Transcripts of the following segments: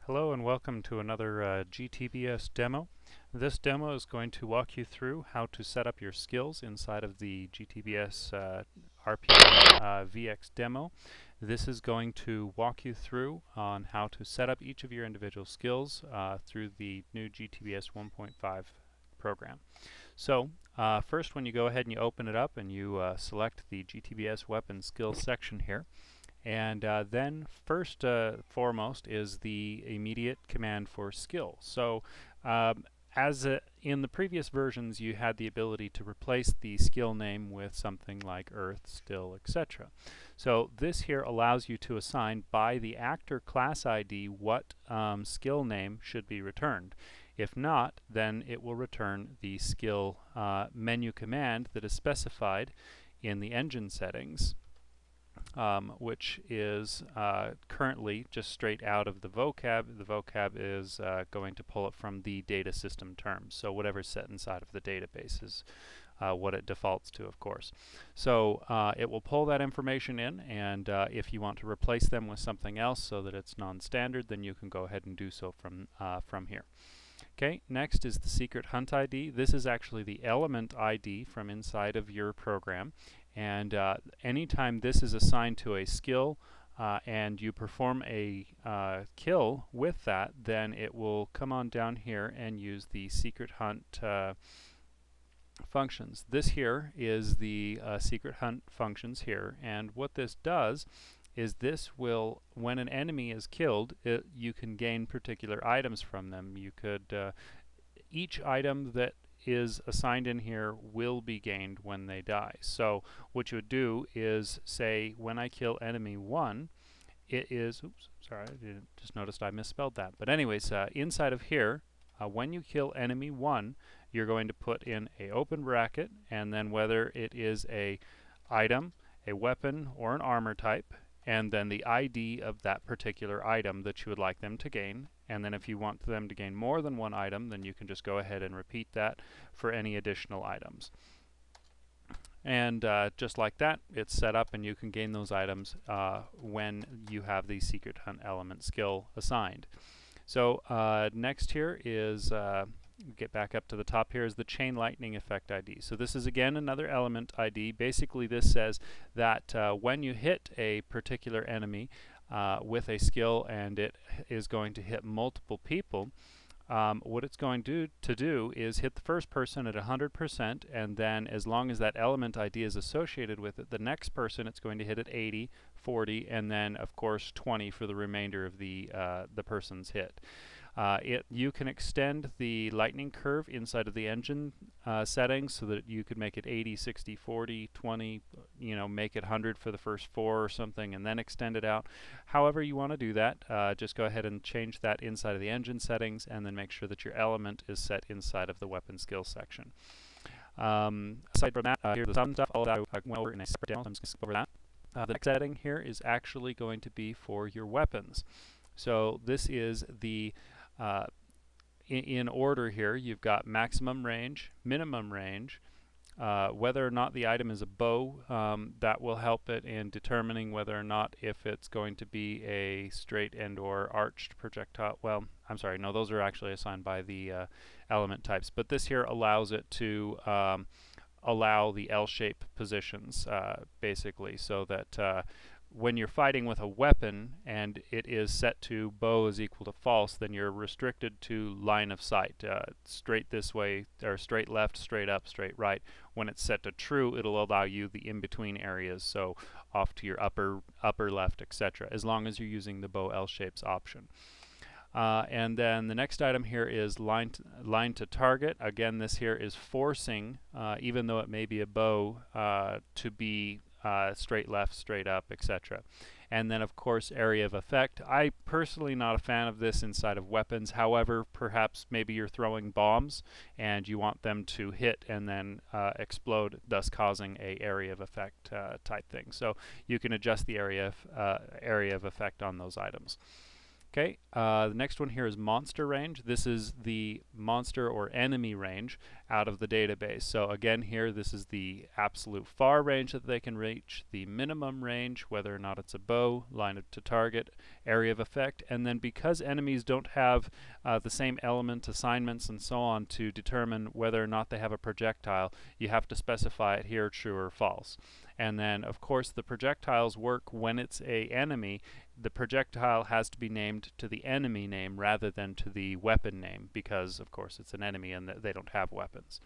Hello and welcome to another GTBS demo. This demo is going to walk you through how to set up your skills inside of the GTBS RPM VX demo. This is going to walk you through on how to set up each of your individual skills through the new GTBS 1.5 program. So first, when you go ahead and you open it up and you select the GTBS weapon skills section here, and then first foremost is the immediate command for skill. So in the previous versions you had the ability to replace the skill name with something like earth, still, etc. So this here allows you to assign by the actor class ID what skill name should be returned. If not, then it will return the skill menu command that is specified in the engine settings, which is currently just straight out of the vocab. The vocab is going to pull it from the data system terms. So whatever's set inside of the database is what it defaults to, of course. So it will pull that information in, and if you want to replace them with something else so that it's non-standard, then you can go ahead and do so from here. Okay, next is the secret hunt ID. This is actually the element ID from inside of your program, and anytime this is assigned to a skill and you perform a kill with that, then it will come on down here and use the secret hunt functions. This here is the secret hunt functions here, and what this does is this will, when an enemy is killed, you can gain particular items from them. You could, each item that is assigned in here will be gained when they die. So what you would do is say, when I kill enemy 1, it is, oops, sorry, I just noticed I misspelled that. But anyways, inside of here, when you kill enemy 1, you're going to put in a open bracket, and then whether it is a item, a weapon, or an armor type, and then the ID of that particular item that you would like them to gain. And then if you want them to gain more than one item, then you can just go ahead and repeat that for any additional items. And just like that, it's set up and you can gain those items when you have the secret hunt element skill assigned. So next here is get back up to the top here is the chain lightning effect ID. So this is again another element ID. Basically this says that when you hit a particular enemy with a skill and it is going to hit multiple people, what it's going to do is hit the first person at 100%, and then as long as that element ID is associated with it, the next person it's going to hit at 80, 40, and then of course 20 for the remainder of the person's hit. You can extend the lightning curve inside of the engine settings so that you could make it 80, 60, 40, 20, make it 100 for the first 4 or something, and then extend it out. However you want to do that, just go ahead and change that inside of the engine settings, and then make sure that your element is set inside of the weapon skill section. Aside from that, here's some stuff. All that I went over in a separate demo, so I'm just going to skip over that. The next setting here is actually going to be for your weapons. So this is the in order here, you've got maximum range, minimum range, whether or not the item is a bow, that will help it in determining whether or not if it's going to be a straight and or arched projectile. Well, I'm sorry, no, those are actually assigned by the element types, but this here allows it to allow the L-shape positions basically, so that when you're fighting with a weapon and it is set to bow is equal to false, then you're restricted to line of sight, straight this way, or straight left, straight up, straight right. When it's set to true, it'll allow you the in-between areas, so off to your upper left, etc., as long as you're using the bow L-shapes option. And then the next item here is line to target. Again, this here is forcing, even though it may be a bow, to be straight left, straight up, etc. And then of course area of effect. I personally not a fan of this inside of weapons. However, perhaps maybe you're throwing bombs and you want them to hit and then explode, thus causing a area of effect type thing. So you can adjust the area of effect on those items. Okay, the next one here is monster range. This is the monster or enemy range out of the database. So again here, this is the absolute far range that they can reach, the minimum range, whether or not it's a bow, line of to target, area of effect, and then because enemies don't have the same element assignments and so on to determine whether or not they have a projectile, you have to specify it here true or false. And then of course the projectiles work when it's a enemy. The projectile has to be named to the enemy name rather than to the weapon name because of course it's an enemy and they don't have weapons.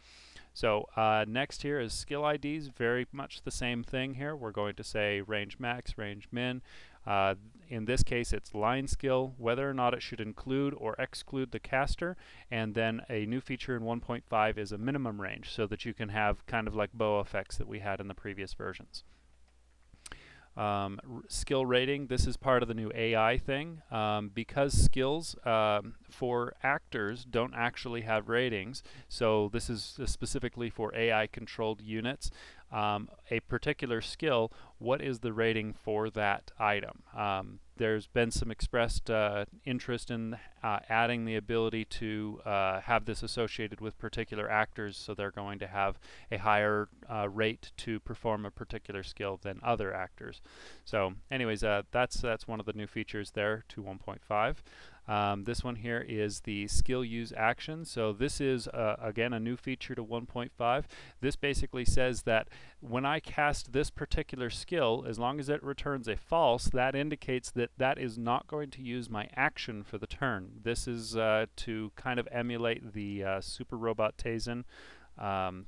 So next here is skill IDs, very much the same thing here. We're going to say range max, range min. In this case it's line skill, whether or not it should include or exclude the caster, and then a new feature in 1.5 is a minimum range so that you can have kind of like bow effects that we had in the previous versions. Skill rating, this is part of the new AI thing. Because skills for actors don't actually have ratings, so this is specifically for AI controlled units. A particular skill, what is the rating for that item? There's been some expressed interest in adding the ability to have this associated with particular actors, so they're going to have a higher rate to perform a particular skill than other actors. So anyways, that's one of the new features there to 1.5. This one here is the skill use action. So this is again a new feature to 1.5. This basically says that when I cast this particular skill, as long as it returns a false, that indicates that that is not going to use my action for the turn. This is to kind of emulate the Super Robot Taisen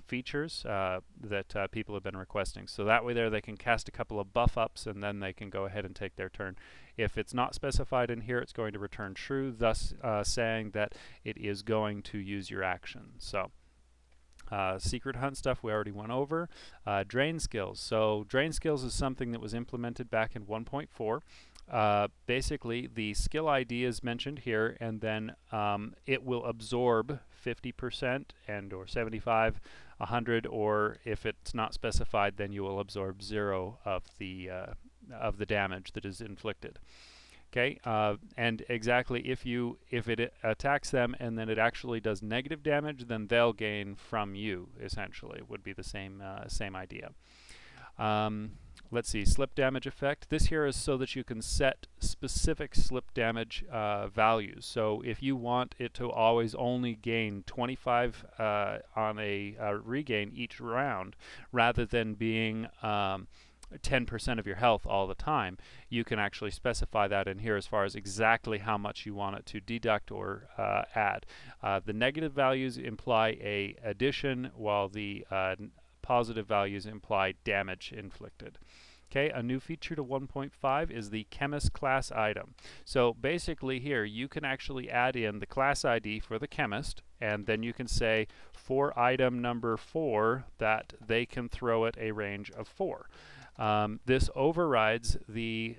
features that people have been requesting. So that way there they can cast a couple of buff ups and then they can go ahead and take their turn. If it's not specified in here, it's going to return true, thus saying that it is going to use your action. So secret hunt stuff we already went over. Drain skills. So drain skills is something that was implemented back in 1.4. Basically the skill ID is mentioned here, and then it will absorb 50% and or 75, 100, or if it's not specified then you will absorb 0 of the damage that is inflicted. Okay, and exactly if it attacks them and then it actually does negative damage, then they'll gain from you. Essentially, would be the same idea. Let's see, slip damage effect. This here is so that you can set specific slip damage values. So if you want it to always only gain 25 on a regain each round, rather than being 10% of your health all the time, you can actually specify that in here as far as exactly how much you want it to deduct or add. The negative values imply a addition, while the positive values imply damage inflicted. Okay, a new feature to 1.5 is the chemist class item. So basically here you can actually add in the class ID for the chemist, and then you can say for item number 4 that they can throw at a range of 4. This overrides the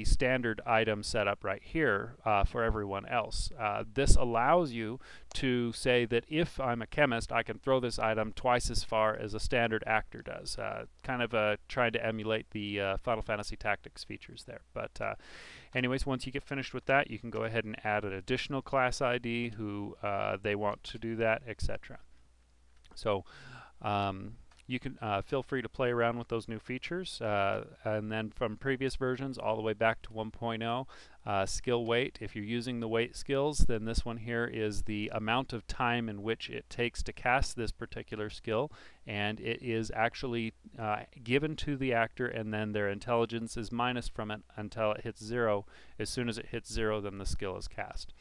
standard item setup right here for everyone else. This allows you to say that if I'm a chemist, I can throw this item twice as far as a standard actor does. Kind of trying to emulate the Final Fantasy Tactics features there. But anyways, once you get finished with that, you can go ahead and add an additional class ID who they want to do that, etc. So you can feel free to play around with those new features, and then from previous versions all the way back to 1.0, skill weight. If you're using the weight skills, then this one here is the amount of time in which it takes to cast this particular skill, and it is actually given to the actor, and then their intelligence is minus from it until it hits 0. As soon as it hits 0, then the skill is cast.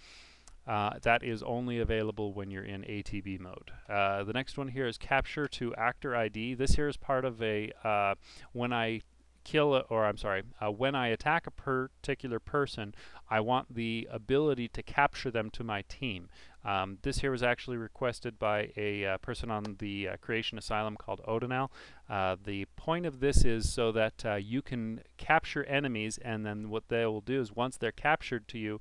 That is only available when you're in ATB mode. The next one here is capture to actor ID. This here is part of a when I when I attack a particular person, I want the ability to capture them to my team. This here was actually requested by a person on the Creation Asylum called Odinel. The point of this is so that you can capture enemies, and then what they will do is once they're captured to you,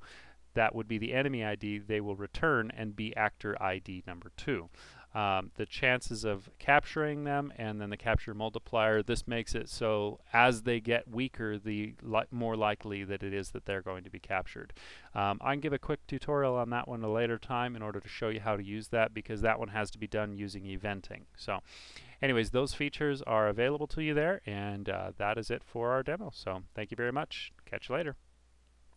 that would be the enemy ID, they will return and be actor ID number 2. the chances of capturing them, and then the capture multiplier. This makes it so as they get weaker, the more likely that it is that they're going to be captured. I can give a quick tutorial on that one at a later time in order to show you how to use that, because that one has to be done using eventing. So anyways, those features are available to you there, and that is it for our demo. So thank you very much. Catch you later.